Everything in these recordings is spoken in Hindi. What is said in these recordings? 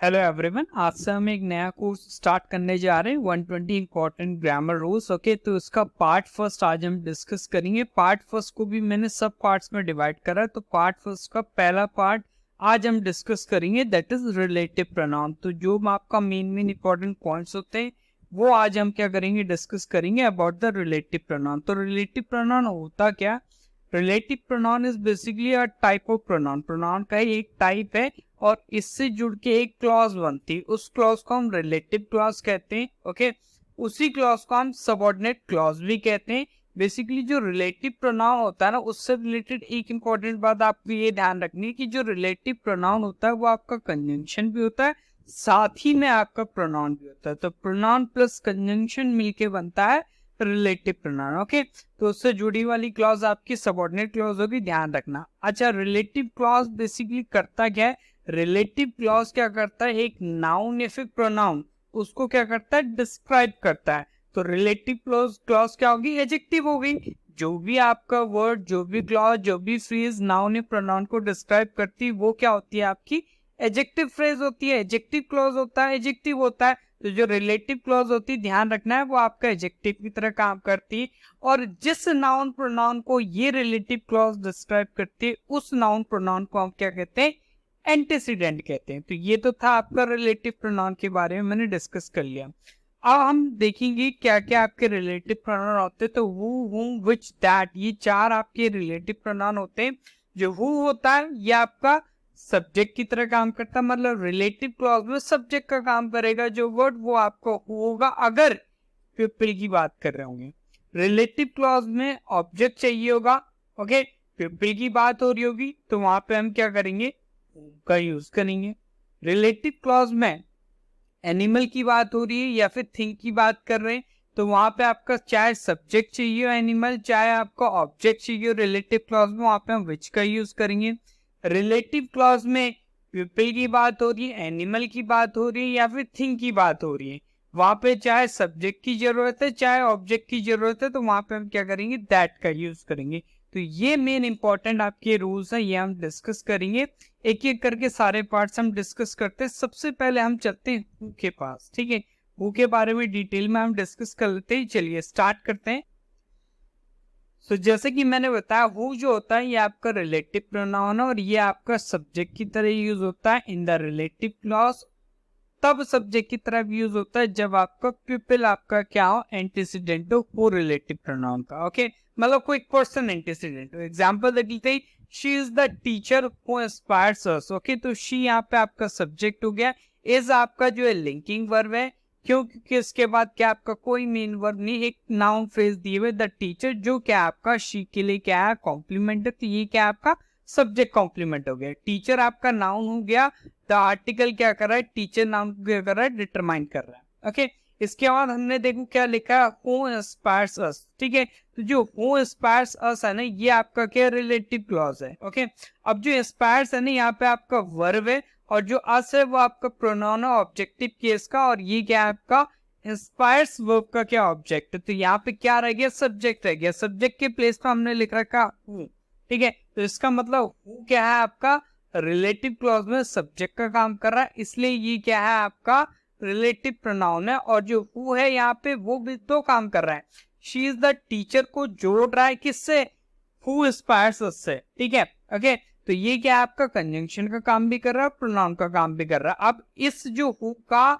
हेलो एवरीवन, आज से हम एक नया कोर्स स्टार्ट करने जा रहे हैं 120 इंपॉर्टेंट ग्रामर रूल्स। ओके, तो इसका पार्ट फर्स्ट आज हम डिस्कस करेंगे। पार्ट फर्स्ट को भी मैंने सब पार्ट्स में डिवाइड करा है, तो पार्ट फर्स्ट का पहला पार्ट आज हम डिस्कस करेंगे, दैट इज रिलेटिव प्रोनाउन। तो जो आपका मेन इंपॉर्टेंट पॉइंट्स होते हैं वो आज हम क्या करेंगे, डिस्कस करेंगे अबाउट द रिलेटिव प्रोनाउन। तो रिलेटिव प्रोनाउन होता क्या? Relative pronoun is basically a type of pronoun. Pronoun का ही एक टाइप है और इससे जुड़ के एक क्लॉज बनती है, उस क्लॉज को हम रिलेटिव क्लॉज कहते हैं। ओके, उसी क्लॉज को हम सबऑर्डिनेट क्लॉज भी कहते हैं। बेसिकली जो रिलेटिव प्रोनाउन होता है ना, उससे रिलेटेड एक इंपॉर्टेंट बात आपको ये ध्यान रखनी है कि जो रिलेटिव प्रोनाउन होता है वो आपका कंजंक्शन भी होता है, साथ ही में आपका प्रोनाउन भी होता है। तो प्रोनाउन प्लस कंजंक्शन मिलके बनता है रिलेटिव प्रोनाउन। ओके, तो उससे जुड़ी वाली क्लॉज आपकी सबऑर्डिनेट क्लॉज होगी, ध्यान रखना। अच्छा, रिलेटिव क्लॉज बेसिकली करता क्या है? रिलेटिव क्लॉज क्या करता है, एक नाउन या फिर प्रोनाउन उसको क्या करता है, डिस्क्राइब करता है। तो रिलेटिव क्लॉज क्या होगी? एडजेक्टिव होगी। जो भी आपका वर्ड, जो भी क्लॉज, जो भी फ्रेज नाउन या प्रोनाउन को डिस्क्राइब करती है वो क्या होती है, आपकी एडजेक्टिव फ्रेज होती है, एडजेक्टिव क्लॉज होता है, एडजेक्टिव होता है। तो जो रिलेटिव क्लॉज होती है, ध्यान रखना है, वो आपका एडजेक्टिव की तरह काम करती है। और जिस नाउन प्रोनाउन को ये रिलेटिव क्लॉज डिस्क्राइब करती है, उस नाउन प्रोनाउन को हम क्या कहते हैं, एंटीसीडेंट कहते हैं। तो ये तो था आपका रिलेटिव प्रोनाउन के बारे में मैंने डिस्कस कर लिया। अब हम देखेंगे क्या क्या आपके रिलेटिव प्रोनाउन होते हैं। तो हु, हुम, विच, दैट, ये चार आपके रिलेटिव प्रोनाउन होते हैं। जो हु होता है ये आपका सब्जेक्ट की तरह काम करता है, मतलब रिलेटिव क्लॉज में सब्जेक्ट का काम करेगा। जो वर्ड वो आपको होगा अगर पीपल की बात कर रहे होंगे। रिलेटिव क्लॉज में ऑब्जेक्ट चाहिए होगा। ओके, पीपल की बात हो रही होगी तो वहां पे हम क्या करेंगे, का यूज करेंगे। रिलेटिव क्लॉज में एनिमल की बात हो रही है या फिर थिंग की बात कर रहे हैं, तो वहां पे आपका चाहे सब्जेक्ट चाहिए एनिमल, चाहे आपका ऑब्जेक्ट चाहिए रिलेटिव क्लॉज में, वहां पे हम विच का यूज करेंगे। रिलेटिव क्लॉज में पीपल की बात हो रही है, एनिमल की बात हो रही है या फिर थिंग की बात हो रही है, वहां पे चाहे सब्जेक्ट की जरूरत है चाहे ऑब्जेक्ट की जरूरत है, तो वहां पे हम क्या करेंगे, दैट का यूज करेंगे। तो ये मेन इंपॉर्टेंट आपके रूल्स है, ये हम डिस्कस करेंगे। एक एक करके सारे पार्ट्स हम डिस्कस करते हैं। सबसे पहले हम चलते हैं हु के पास। ठीक है, हु के बारे में डिटेल में हम डिस्कस कर लेते हैं। चलिए स्टार्ट करते हैं। जैसे कि मैंने बताया, हु जो होता है ये आपका रिलेटिव प्रोनाउन है और ये आपका सब्जेक्ट की तरह यूज होता है इन द रिलेटिव क्लॉज। तब सब्जेक्ट की तरह यूज होता है जब आपका पीपल आपका क्या हो, एंटीसीडेंट हो रिलेटिव प्रोनाउन का। ओके, मतलब कोई पर्सन एंटीसीडेंट हो। एग्जांपल देख लेते हैं, she is the teacher who inspires us. Okay, तो शी यहाँ पे आपका सब्जेक्ट हो गया। इज आपका जो है लिंकिंग वर्ब है, क्यों? क्योंकि इसके बाद क्या आपका कोई मेन वर्ब नहीं, एक नाउन फ्रेज दिए हुए द टीचर, जो क्या आपका शी के लिए क्या है, कॉम्प्लीमेंट है। तो ये क्या आपका सब्जेक्ट कॉम्प्लीमेंट हो गया। टीचर आपका नाउन हो गया, द आर्टिकल क्या कर रहा है, टीचर नाउन को क्या कर रहा है, डिटरमाइन कर रहा है। ओके, इसके बाद हमने देखो क्या लिखा है, हु इंस्पायर्स अस। ठीक है, तो जो हु इंस्पायर्स अस है ना, ये आपका क्या रिलेटिव क्लॉज है। ओके, अब जो इंस्पायर्स है ना, यहाँ पे आपका वर्ब है और जो अस है वो आपका प्रोनाउन है ऑब्जेक्टिव केस का, और ये क्या है आपका इंस्पायर्स वर्ब का क्या ऑब्जेक्ट है। तो यहाँ पे क्या रह गया, सब्जेक्ट रह गया। सब्जेक्ट के प्लेस पे हमने लिख रखा हु। ठीक है, तो इसका मतलब हु क्या है आपका रिलेटिव क्लॉज में सब्जेक्ट का काम कर रहा है, इसलिए ये क्या है आपका रिलेटिव प्रोनाउन है। और जो हु है यहाँ पे वो भी तो काम कर रहा है, शी इज द टीचर को जोड़ रहा है किससे, हु इंस्पायर्स अस से। ठीक है, ओके, तो ये क्या है आपका कंजंक्शन का काम भी कर रहा है, प्रोनाउन का काम भी कर रहा है। अब इस जो हु का,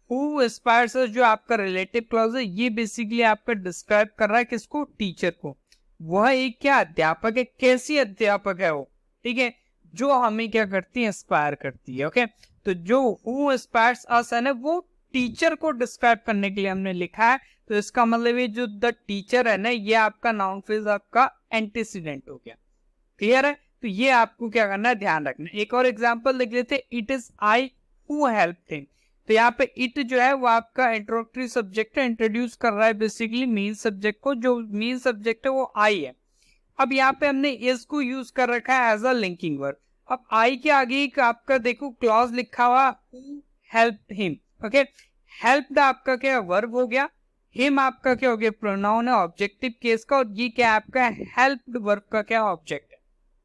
हु इंस्पायर्स अस जो आपका रिलेटिव क्लॉज है, ये बेसिकली आपका डिस्क्राइब कर रहा है किसको, टीचर को। वह एक क्या अध्यापक है, कैसी अध्यापक है वो, ठीक है, जो हमें क्या करती है, इंस्पायर करती है। ओके, तो जो हु इंस्पायर्स अस है ना, वो टीचर को डिस्क्राइब करने के लिए हमने लिखा है। तो इसका मतलब ये जो द टीचर है ना, ये आपका नाउन फ्रेज आपका एंटीसीडेंट हो गया। क्लियर है? तो ये आपको क्या करना है, ध्यान रखना। एक और एग्जांपल देख लेते, it is I who help him. तो यहाँ पे इट जो है वो आपका इंट्रोडक्टरी सब्जेक्ट है, इंट्रोड्यूस कर रहा है बेसिकली मेन सब्जेक्ट को। जो मेन सब्जेक्ट है वो आई है। अब यहाँ पे हमने इज को यूज कर रखा है एज अ लिंकिंग वर्ड। अब आई के आगे एक आपका देखो क्लॉज लिखा हुआ, who help him. Okay, help आपका क्या वर्ब हो गया, हिम आपका क्या हो गया, प्रोनाउन है ऑब्जेक्टिव केस का, और ये क्या आपका हेल्प्ड वर्ब का क्या ऑब्जेक्ट है।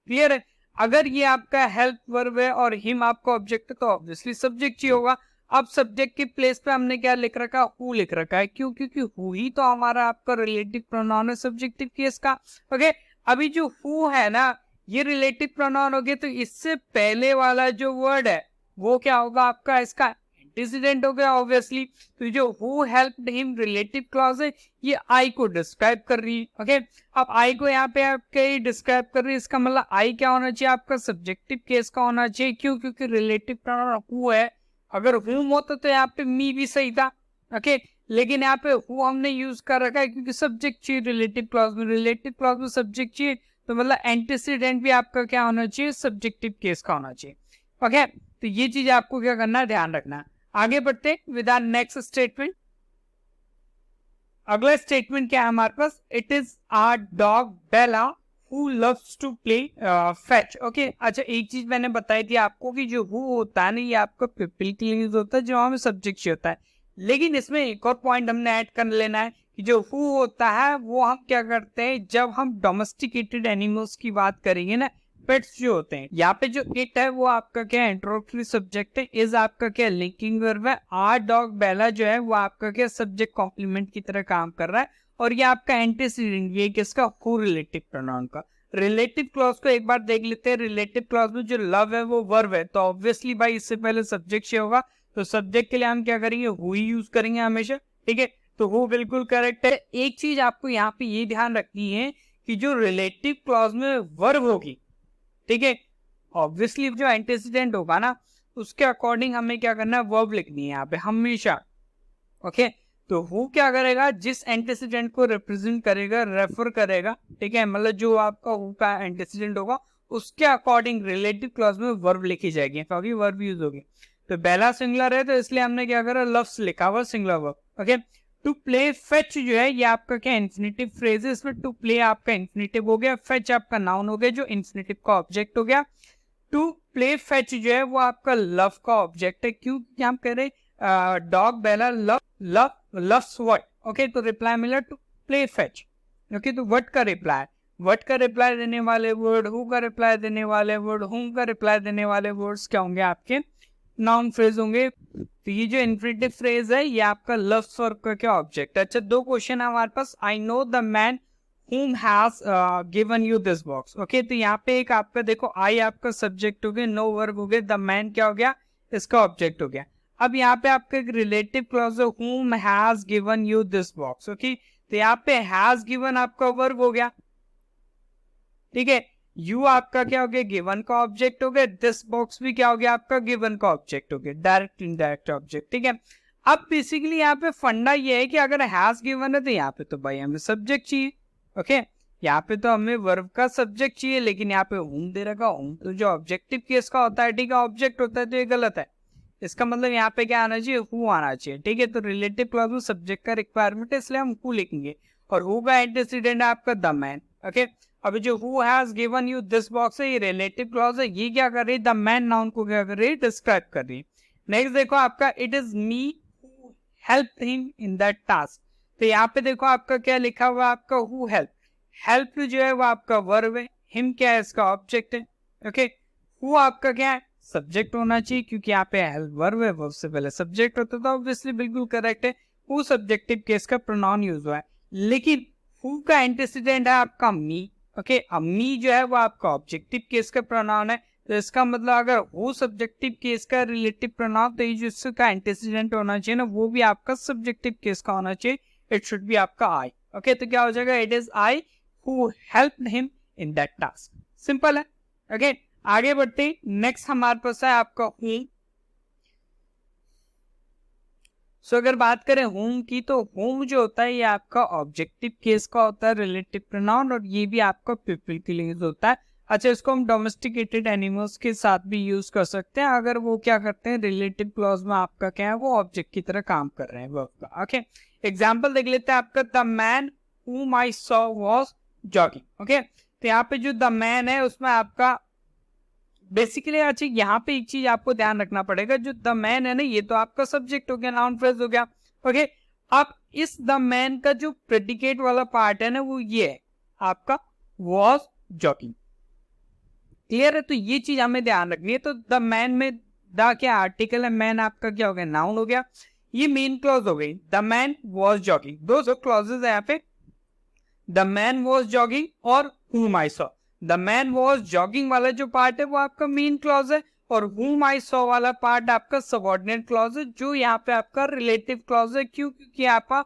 क्लियर है? अगर ये आपका हेल्प वर्ब है और हिम आपका ऑब्जेक्ट है तो ऑब्वियसली सब्जेक्ट चाहिए होगा। अब सब्जेक्ट के प्लेस पे हमने क्या लिख रखा है, हु लिख रखा है। क्यों? क्योंकि हु ही तो हमारा आपका रिलेटिव प्रोनाउन है सब्जेक्टिव केस का। ओके, अभी जो हु है ना ये रिलेटिव प्रोनाउन हो गया, तो इससे पहले वाला जो वर्ड है वो क्या होगा आपका, इसका एंटीसीडेंट हो गया ऑब्वियसली। तो जो who helped him relative clause है ये आई को डिस्क्राइब कर रही है। ओके, अब आई को यहाँ पे आपके डिस्क्राइब कर रही है, इसका मतलब आई क्या होना चाहिए आपका, सब्जेक्टिव केस का होना चाहिए। क्यों? क्योंकि रिलेटिव प्रोनाउन हु है। अगर हुम होता तो यहाँ पे मी भी सही था। ओके, लेकिन यहाँ पे हु हमने यूज कर रखा है क्योंकि सब्जेक्ट चाहिए रिलेटिव क्लॉज में, रिलेटिव क्लॉज में सब्जेक्ट चाहिए, तो मतलब एंटीसीडेंट भी आपका क्या होना चाहिए, सब्जेक्टिव केस का होना चाहिए। ओके, तो ये चीज आपको क्या करना है, ध्यान रखना। आगे बढ़ते विद आवर नेक्स्ट स्टेटमेंट। अगला स्टेटमेंट क्या है हमारे पास, it is our dog Bella who loves to play fetch. Okay, अच्छा एक चीज मैंने बताई थी आपको कि जो हु होता है ना ये आपका पीपल के लिए यूज होता है, जो हमें सब्जेक्ट होता है। लेकिन इसमें एक और पॉइंट हमने ऐड कर लेना है कि जो हु होता है वो हम क्या करते हैं, जब हम डोमेस्टिकेटेड एनिमल्स की बात करेंगे ना, पेट्स जो होते हैं, यहाँ पे जो इट है वो आपका क्या इंट्रोडक्टरी सब्जेक्ट है, इज आपका क्या लिंकिंग वर्ब है, आर डॉग बेला जो है वो आपका क्या सब्जेक्ट कॉम्प्लीमेंट की तरह काम कर रहा है, और ये आपका एंटीसीडेंट ये किसका, हु रिलेटिव प्रोनाउन का। रिलेटिव क्लॉज को एक बार देख लेते हैं। रिलेटिव क्लॉज में जो लव है वो वर्ब है, तो ऑब्वियसली भाई इससे पहले सब्जेक्ट से होगा, तो सब्जेक्ट के लिए हम क्या करेंगे, हु ही यूज करेंगे हमेशा। ठीक है, तो हु बिल्कुल करेक्ट है। एक चीज आपको यहाँ पे ये ध्यान रखनी है कि जो रिलेटिव क्लॉज में वर्ब होगी, ठीक है, ऑब्वियसली जो एंटीसीडेंट होगा ना उसके अकॉर्डिंग हमें क्या करना है, वर्ब लिखनी है यहाँ पे हमेशा। ओके, तो हु क्या करेगा, जिस एंटीसीडेंट को रिप्रेजेंट करेगा, रेफर करेगा, ठीक है, मतलब जो आपका हु का एंटीसीडेंट होगा उसके अकॉर्डिंग रिलेटिव क्लॉज में वर्ब लिखी जाएगी, क्योंकि वर्ब यूज होगी। तो बेला सिंगुलर है तो इसलिए हमने क्या करा, लव्स लिखा हुआ singular verb. Okay, to play fetch जो है ये आपका क्या इन्फिनिटिव फ्रेज है, इसमें टू प्ले आपका इन्फिनिटिव हो गया, फेच आपका नाउन हो गया जो इन्फिनिटिव का ऑब्जेक्ट हो गया। टू प्ले फेच जो है वो आपका लव का ऑब्जेक्ट है। क्यों हम कह रहे dog Bella loves what. Okay, तो रिप्लाई मिला टू प्ले फेच। ओके, तो व्हाट का रिप्लाई, व्हाट का रिप्लाई देने वाले वर्ड, हु का रिप्लाई देने वाले वर्ड, हुम का रिप्लाई देने वाले वर्ड्स क्या होंगे आपके, नाउन फ्रेज होंगे। तो ये जो इन्फिनिटिव फ्रेज है ये आपका लव्स वर्ब का क्या ऑब्जेक्ट है। अच्छा, दो क्वेश्चन है हमारे पास। I know the man whom has given you this box। Okay, तो यहाँ पे एक आपका देखो आई आपका सब्जेक्ट हो गया, नो वर्ब हो गया, द मैन क्या हो गया, इसका ऑब्जेक्ट हो गया। अब यहाँ पे आपका एक रिलेटिव क्लॉज है, whom has given you this box। Okay, तो यहाँ पे has given आपका वर्ब हो गया, ठीक है, यू आपका क्या हो गया, गिवन का ऑब्जेक्ट हो गया, दिस बॉक्स भी क्या हो गया आपका, गिवन का ऑब्जेक्ट हो गया, डायरेक्ट इनडायरेक्ट ऑब्जेक्ट। ठीक है, अब बेसिकली यहाँ पे फंडा ये है कि अगर हैज गिवन है तो यहाँ पे तो भाई हमें सब्जेक्ट चाहिए। ओके, यहाँ पे तो हमें वर्ब का सब्जेक्ट चाहिए, लेकिन यहाँ पे होम दे रखा, होम तो जो ऑब्जेक्टिव केस का होता है, ठीक है, ऑब्जेक्ट होता है, तो ये गलत है। इसका मतलब यहाँ पे क्या आना चाहिए, हु आना चाहिए। ठीक है, तो रिलेटिव क्लॉज में सब्जेक्ट का रिक्वायरमेंट है, इसलिए हम हु लिखेंगे, और हु का एंटीसीडेंट है आपका द मैन। ओके, अभी जो who has given you this box है ये रिलेटिव क्लॉज है, ये क्या कर रही है, द मैन नाउन को क्या कर रही है, डिस्क्राइब कर रही है। नेक्स्ट देखो आपका it is me who help him in that task. तो यहाँ पे देखो आपका क्या लिखा हुआ है, आपका हु हेल्प, हेल्प जो है वो आपका वर्ब है, हिम क्या है, इसका ऑब्जेक्ट है। ओके, हु आपका क्या है, सब्जेक्ट होना चाहिए, क्योंकि यहाँ पे हेल्प वर्ब है, वर्ब से पहले सब्जेक्ट होता था, ऑब्वियसली बिल्कुल करेक्ट है, हु सब्जेक्टिव केस का प्रोनाउन यूज हुआ है। लेकिन हु का एंटीसीडेंट है आपका मी। ओके, अब मी जो है वो आपका ऑब्जेक्टिव केस का प्रोनाउन है, तो इसका मतलब अगर हु सब्जेक्टिव केस का रिलेटिव प्रोनाउन, तो ये जो इसका एंटीसीडेंट होना चाहिए ना वो भी आपका सब्जेक्टिव केस का होना चाहिए, इट शुड बी आपका आई। ओके, तो क्या हो जाएगा, it is I who helped him in that task. Simple है। ओके, आगे बढ़ते, नेक्स्ट हमारे पास है आपका हूम। सो अगर बात करें होम की, तो होम जो होता है ये आपका ऑब्जेक्टिव केस का होता है, रिलेटिव प्रोनाउन, और ये भी आपका पीपल के लिए यूज होता है। अच्छा, इसको हम डोमेस्टिकेटेड एनिमल्स के साथ भी यूज कर सकते हैं, अगर वो क्या करते हैं, रिलेटिव क्लॉज में आपका क्या है, वो ऑब्जेक्ट की तरह काम कर रहे हैं वर्ब का। ओके, एग्जाम्पल देख लेते हैं आपका, the man whom I saw was jogging। Okay, तो यहाँ पे जो द मैन है उसमें आपका बेसिकली, अच्छा यहाँ पे एक चीज आपको ध्यान रखना पड़ेगा, जो द मैन है ना ये तो आपका सब्जेक्ट हो गया, नाउन फ्रेज हो गया। ओके, अब इस द मैन का जो प्रेडिकेट वाला पार्ट है ना वो ये है आपका was jogging। क्लियर है? तो ये चीज हमें ध्यान रखनी है। तो द मैन में द क्या आर्टिकल है, मैन आपका क्या हो गया, नाउन हो गया, ये मेन क्लॉज हो गई। द मैन वॉज जॉगिंग, दो जो क्लॉजेज है यहाँ पे, द मैन वॉज जॉगिंग और whom I saw। The man was jogging वाला जो पार्ट है वो आपका मेन क्लॉज है, और whom I saw वाला पार्ट आपका सबऑर्डिनेट क्लॉज है, जो यहाँ पे आपका रिलेटिव क्लॉज है। क्यों? क्योंकि आपका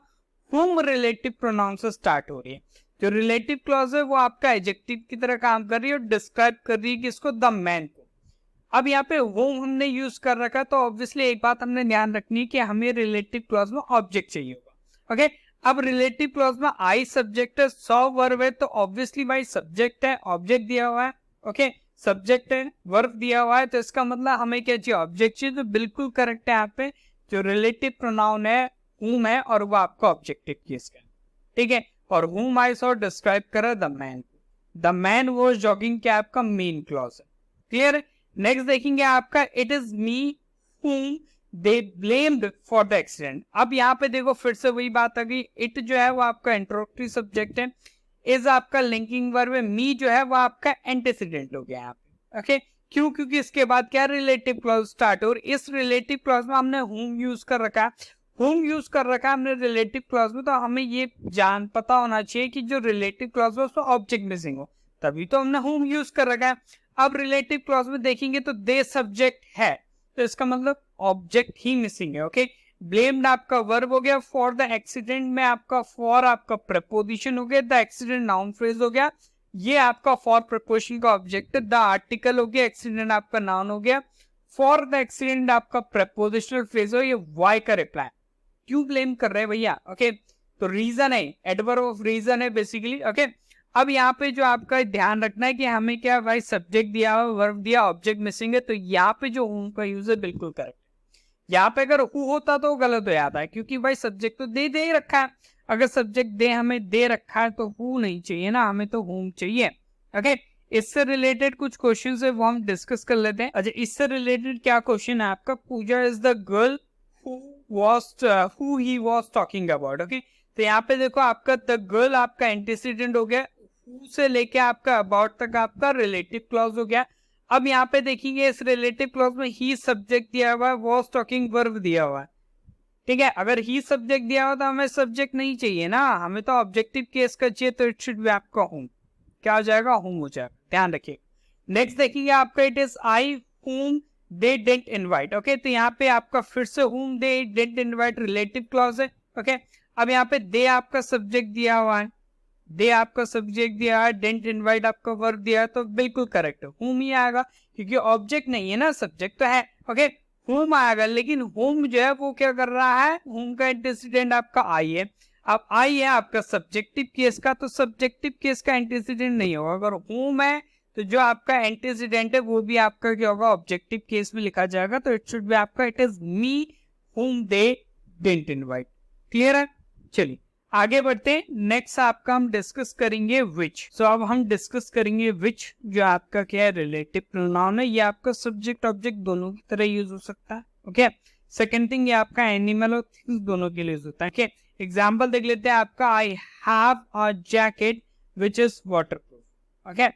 whom रिलेटिव प्रोनाउन से स्टार्ट हो रही है। जो रिलेटिव क्लॉज है वो आपका एडजेक्टिव की तरह काम कर रही है और डिस्क्राइब कर रही है किसको, द मैन को। अब यहाँ पे whom हमने यूज कर रखा है, तो ऑब्वियसली एक बात हमने ध्यान रखनी है कि हमें रिलेटिव क्लॉज में ऑब्जेक्ट चाहिए होगा। ओके, अब रिलेटिव क्लॉज में आई सब्जेक्ट है, सॉ वर्ब है, तो ऑब्वियसली भाई सब्जेक्ट है, ऑब्जेक्ट दिया हुआ है। ओके, सब्जेक्ट है, वर्ब दिया हुआ है, तो इसका मतलब हमें क्या चाहिए, ऑब्जेक्ट चाहिए। तो बिल्कुल करेक्ट है यहाँ पे, जो रिलेटिव प्रोनाउन है whom है और वो आपका ऑब्जेक्टिव केस का, ठीक है। और whom I saw डिस्क्राइब करा the man, the man was jogging क्या आपका मेन क्लॉज है। क्लियर है? नेक्स्ट देखेंगे आपका it is me whom they blamed for the accident। अब यहाँ पे देखो फिर से वही बात आ गई, इट जो है वो आपका इंट्रोडक्टरी सब्जेक्ट है, इज आपका लिंकिंग वर्ब है, मी जो है वो आपका एंटीसीडेंट हो गया यहाँ पे। ओके, क्यों? क्योंकि इसके बाद क्या रिलेटिव क्लॉज स्टार्ट हो, और इस रिलेटिव क्लॉज में हमने whom यूज कर रखा है, whom यूज कर रखा है हमने रिलेटिव क्लॉज में, तो हमें ये जान पता होना चाहिए कि जो रिलेटिव क्लॉज है उसको ऑब्जेक्ट मिसिंग हो, तभी तो हमने whom यूज कर रखा है। अब रिलेटिव क्लॉज में देखेंगे तो दे सब्जेक्ट है, तो इसका मतलब ऑब्जेक्ट ही मिसिंग है। ओके, ब्लेम्ड आपका वर्ब हो गया, फॉर द एक्सीडेंट में आपका फॉर आपका प्रपोजिशन हो गया, द एक्सीडेंट नाउन फ्रेज हो गया, ये आपका फॉर प्रपोजिशन का ऑब्जेक्ट है, द आर्टिकल हो गया, एक्सीडेंट आपका नाउन हो गया, फॉर द एक्सीडेंट आपका प्रपोजिशनल फ्रेज हो, ये वाई का रिप्लाई। क्यों ब्लेम कर रहे हैं भैया? ओके, तो रीजन है, एडवर्ब ऑफ रीजन है बेसिकली। ओके, अब यहाँ पे जो आपका ध्यान रखना है कि हमें क्या भाई सब्जेक्ट दिया हुआ, वर्ब दिया, ऑब्जेक्ट मिसिंग है, तो यहाँ पे जो whom का यूज है बिल्कुल करेक्ट। यहाँ पे अगर who होता तो गलत हो जाता है, क्योंकि भाई सब्जेक्ट तो दे ही रखा है। अगर सब्जेक्ट दे हमें दे रखा है तो who नहीं चाहिए ना, हमें तो whom चाहिए। ओके, इससे रिलेटेड कुछ क्वेश्चन है वो हम डिस्कस कर लेते हैं। अच्छा, इससे रिलेटेड क्या क्वेश्चन है आपका, Puja is the girl who he was talking about। Okay, तो यहाँ पे देखो आपका द गर्ल आपका एंटीसीडेंट हो गया, who से लेके आपका अबाउट तक आपका रिलेटिव क्लॉज हो गया। अब यहाँ पे देखेंगे इस रिलेटिव क्लॉज में ही सब्जेक्ट दिया हुआ है, was talking वर्ब दिया हुआ है, ठीक है। अगर ही सब्जेक्ट दिया हुआ तो हमें सब्जेक्ट नहीं चाहिए ना, हमें तो ऑब्जेक्टिव केस का चाहिए, तो इट शुड बी आपका whom। क्या हो जाएगा, whom हो जाएगा, ध्यान रखिए। नेक्स्ट देखेंगे आपका it is I whom they didn't invite। Okay, तो यहाँ पे आपका फिर से whom they didn't invite relative clause है। ओके, अब यहाँ पे दे आपका सब्जेक्ट दिया हुआ है, दे आपका सब्जेक्ट दिया है, डेंट इनवाइट आपका वर्ब दिया है, तो बिल्कुल करेक्ट है, whom ही आएगा, क्योंकि ऑब्जेक्ट नहीं है ना, सब्जेक्ट तो है। ओके, whom आएगा, लेकिन whom जो है वो क्या कर रहा है, whom का एंटीसीडेंट आपका आई है। अब आई है आपका सब्जेक्टिव केस का, तो सब्जेक्टिव केस का एंटीसीडेंट नहीं होगा। अगर whom है तो जो आपका एंटीसीडेंट है वो भी आपका क्या होगा, ऑब्जेक्टिव केस में लिखा जाएगा, तो इट शुड बी आपका it is me whom they didn't invite। Clear है? चलिए आगे बढ़ते हैं। नेक्स्ट आपका हम डिस्कस करेंगे विच। सो अब हम डिस्कस करेंगे विच, जो आपका क्या है, रिलेटिव प्रोनाउन है, ये आपका सब्जेक्ट ऑब्जेक्ट दोनों की तरह यूज हो सकता है। ओके, सेकंड थिंग ये आपका एनिमल और थिंग्स दोनों के लिए यूज होता है। ओके, एग्जांपल देख लेते हैं आपका, I have a jacket which is waterproof. Okay,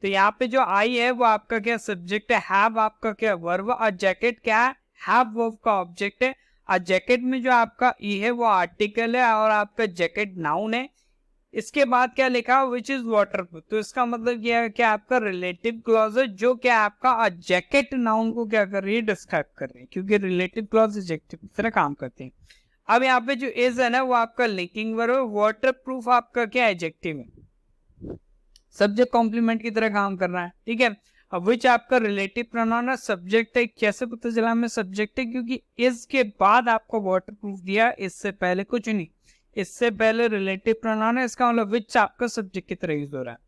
तो यहाँ पे जो आई है वो आपका क्या सब्जेक्ट है, हैव आपका क्या वर्ब, और जैकेट क्या है, हैव वर्ब का ऑब्जेक्ट है। और जैकेट में जो आपका ई है वो आर्टिकल है, और आपका जैकेट नाउन है। इसके बाद क्या लिखा, विच इज वाटरप्रूफ, तो इसका मतलब क्या है, क्या आपका रिलेटिव क्लॉज है, जो क्या आपका जैकेट नाउन को क्या कर रही है, डिस्क्राइब कर रही है, क्योंकि रिलेटिव क्लॉज एडजेक्टिव की तरह काम करते हैं। अब यहाँ पे जो इज है ना वो आपका लिंकिंग वर्ब है, वाटरप्रूफ आपका क्या एडजेक्टिव है, सब्जेक्ट कॉम्प्लीमेंट की तरह काम कर रहा है। ठीक है, अब विच आपका रिलेटिव प्रोनाउन है, सब्जेक्ट है। कैसे पता चला हमें सब्जेक्ट है, क्योंकि इस के बाद आपको वाटरप्रूफ दिया, इससे पहले कुछ नहीं, इससे पहले रिलेटिव प्रोनाउन है, इसका मतलब विच आपका सब्जेक्ट की तरह यूज हो रहा है।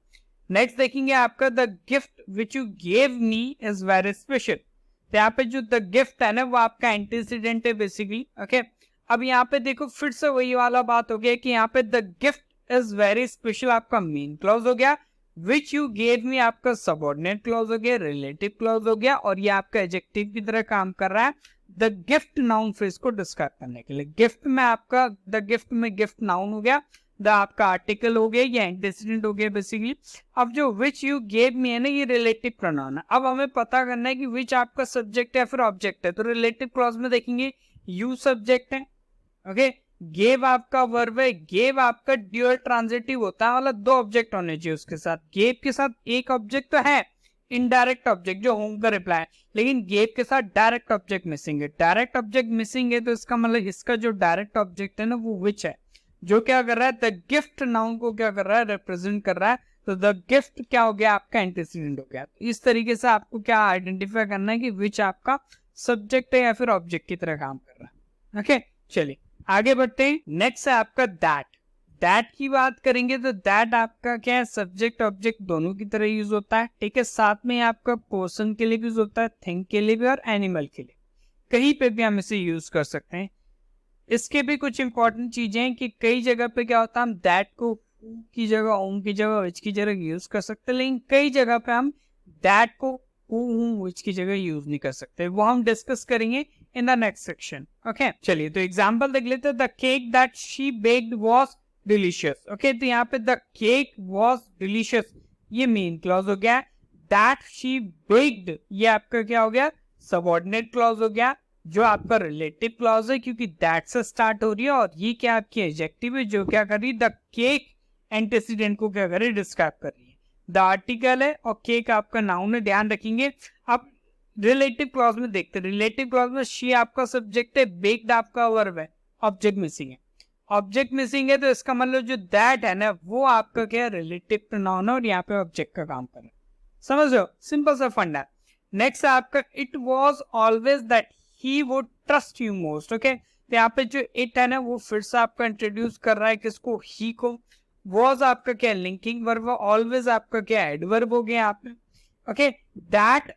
नेक्स्ट देखेंगे आपका the gift which you gave me is very special. तो यहाँ पे जो द गिफ्ट है ना वो आपका एंटीसीडेंट है बेसिकली। ओके, अब यहाँ पे देखो फिर से वही वाला बात हो गया कि यहाँ पे the gift is very special आपका मेन क्लॉज हो गया, विच यू गेव मी आपका सबऑर्डिनेट क्लॉज हो गया, रिलेटिव क्लॉज हो गया, और ये आपका एडजेक्टिव की तरह काम कर रहा है द गिफ्ट नाउन फ्रेज को डिस्क्राइब करने के लिए। गिफ्ट में आपका द गिफ्ट में गिफ्ट नाउन हो गया, द आपका आर्टिकल हो गया या एंटीसीडेंट हो गया बेसिकली। अब जो विच यू गेव मी है ना, ये रिलेटिव प्रोनाउन है। अब हमें पता करना है कि विच आपका सब्जेक्ट है या फिर ऑब्जेक्ट है। तो रिलेटिव क्लॉज में देखेंगे यू सब्जेक्ट है, ओके, गेव आपका वर्ब है, गेव आपका ड्यूअल ट्रांजिटिव होता है, मतलब दो ऑब्जेक्ट होने चाहिए उसके साथ। गेव के साथ एक ऑब्जेक्ट तो है, इनडायरेक्ट ऑब्जेक्ट जो होम का रिप्लाई है, लेकिन गेव के साथ डायरेक्ट ऑब्जेक्ट मिसिंग है। डायरेक्ट ऑब्जेक्ट मिसिंग है तो इसका मतलब इसका जो डायरेक्ट ऑब्जेक्ट है ना वो विच है, जो क्या कर रहा है, द गिफ्ट नाउन को क्या कर रहा है, रिप्रेजेंट कर रहा है। तो द गिफ्ट क्या हो गया आपका, एंटीसीडेंट हो गया। इस तरीके से आपको क्या आइडेंटिफाई करना है कि विच आपका सब्जेक्ट है या फिर ऑब्जेक्ट की तरह काम कर रहा है। ओके, चलिए आगे बढ़ते हैं। नेक्स्ट है आपका दैट। दैट की बात करेंगे तो दैट आपका क्या है, सब्जेक्ट ऑब्जेक्ट दोनों की तरह यूज होता है, ठीक है। साथ में आपका पर्सन के लिए भी यूज होता है, थिंग के लिए भी और एनिमल के लिए, कहीं पे भी हम इसे यूज कर सकते हैं। इसके भी कुछ इंपॉर्टेंट चीजें हैं कि कई जगह पे क्या होता है, हम दैट को की जगह, ओम की जगह, विच की जगह यूज कर सकते हैं, लेकिन कई जगह पे हम दैट को विच की जगह यूज नहीं कर सकते। वो हम डिस्कस करेंगे इन द नेक्स्ट सेक्शन। ओके, चलिए तो एग्जांपल देख लेते हैं। The cake that she baked was delicious. Okay, तो यहाँ पे द केक वाज डिलीशियस, ये मेन क्लॉज हो गया। दैट शी बेक्ड, ये आपका क्या हो गया, सबऑर्डिनेट क्लॉज हो गया, जो आपका रिलेटिव क्लॉज है क्योंकि दैट से स्टार्ट हो रही है, और ये क्या आपकी एडजेक्टिव है जो क्या कर रही है, द केक एंटीसीडेंट को क्या कर रही है, डिस्क्राइब कर रही है। द आर्टिकल है और केक आपका नाउन है, ध्यान रखेंगे। अब रिलेटिव क्लॉज में देखते हैं। रिलेटिव क्लॉज में शी आपका सब्जेक्ट है, बेक्ड आपका वर्ब है, ऑब्जेक्ट मिसिंग है। ऑब्जेक्ट मिसिंग है तो इसका मतलब जो दैट है ना वो आपका क्या, रिलेटिव प्रोनाउन है और यहाँ पे ऑब्जेक्ट का काम कर रहा है। समझ लो, सिंपल सा फंडा। नेक्स्ट आपका it was always that he would trust you most. Okay, तो यहाँ पे जो इट है ना वो फिर से आपका इंट्रोड्यूस कर रहा है किसको, ही को। वॉज आपका क्या, लिंकिंग वर्ब, ऑलवेज आपका क्या, एडवर्ब हो गया आप में। Okay, that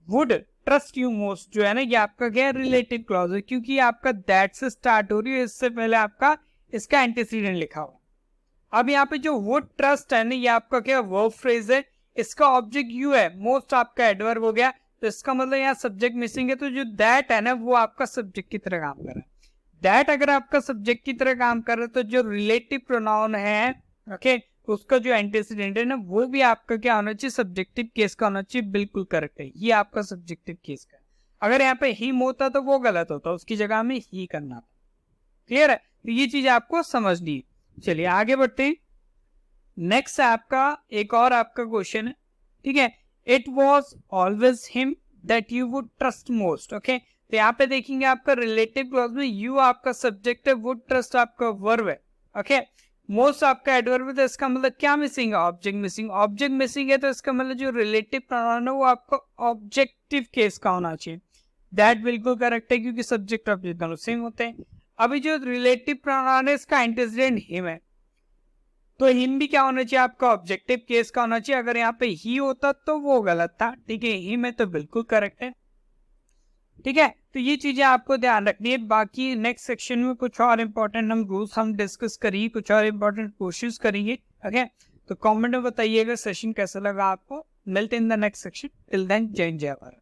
would trust you most जो है ना ये आपका क्या, रिलेटिव क्लॉज है क्योंकि आपका दैट से स्टार्ट हो रही है, इससे पहले आपका इसका एंटीसीडेंट लिखा हुआ। अब यहाँ पे जो वुड ट्रस्ट है ना ये आपका क्या, वर्ब फ्रेज है, इसका ऑब्जेक्ट यू है, मोस्ट आपका एडवर्ब हो गया, तो इसका मतलब यहाँ सब्जेक्ट मिसिंग है। तो जो दैट है ना वो आपका सब्जेक्ट की तरह काम कर रहा है। दैट अगर आपका सब्जेक्ट की तरह काम कर रहा है तो जो रिलेटिव प्रोनाउन है, ओके, उसका जो एंटीसीडेंट है ना वो भी आपका क्या होना चाहिए, सब्जेक्टिव केस का होना चाहिए। बिल्कुल करेक्ट है, ये आपका सब्जेक्टिव केस का। अगर यहाँ पे हिम होता तो वो गलत होता, उसकी जगह में ही करना था। क्लियर है, तो ये चीज आपको समझनी है। चलिए आगे बढ़ते हैं। नेक्स्ट है आपका एक और आपका क्वेश्चन है, ठीक है। It was always him that you would trust most. Okay, तो यहाँ पे देखेंगे आपका रिलेटिव क्लॉज में यू आपका सब्जेक्ट है, वुड ट्रस्ट आपका वर्ब है, ओके, मोस्ट आपका एडवर्ब है, तो इसका मतलब क्या मिसिंग है, ऑब्जेक्ट मिसिंग। ऑब्जेक्ट मिसिंग है तो इसका मतलब जो रिलेटिव प्रोनाउन है वो आपका ऑब्जेक्टिव केस का होना चाहिए। दैट बिल्कुल करेक्ट है क्योंकि सब्जेक्ट ऑब्जेक्ट दोनों सेम होते हैं। अभी जो रिलेटिव प्रोनाउन है इसका एंटीसीडेंट हिम है, तो हिम भी क्या होना चाहिए, आपका ऑब्जेक्टिव केस का होना चाहिए। अगर यहाँ पे ही होता तो वो गलत था, ठीक है, हिम है तो बिल्कुल करेक्ट है, ठीक है। तो ये चीजें आपको ध्यान रखनी है। बाकी नेक्स्ट सेक्शन में कुछ और इंपॉर्टेंट हम रूल्स हम डिस्कस करेंगे, कुछ और इंपॉर्टेंट क्वेश्चंस करेंगे, ओके। तो कमेंट में बताइएगा सेशन कैसा लगा आपको। मिलते हैं in the next section. Till then, Jai Hind, जय भारत।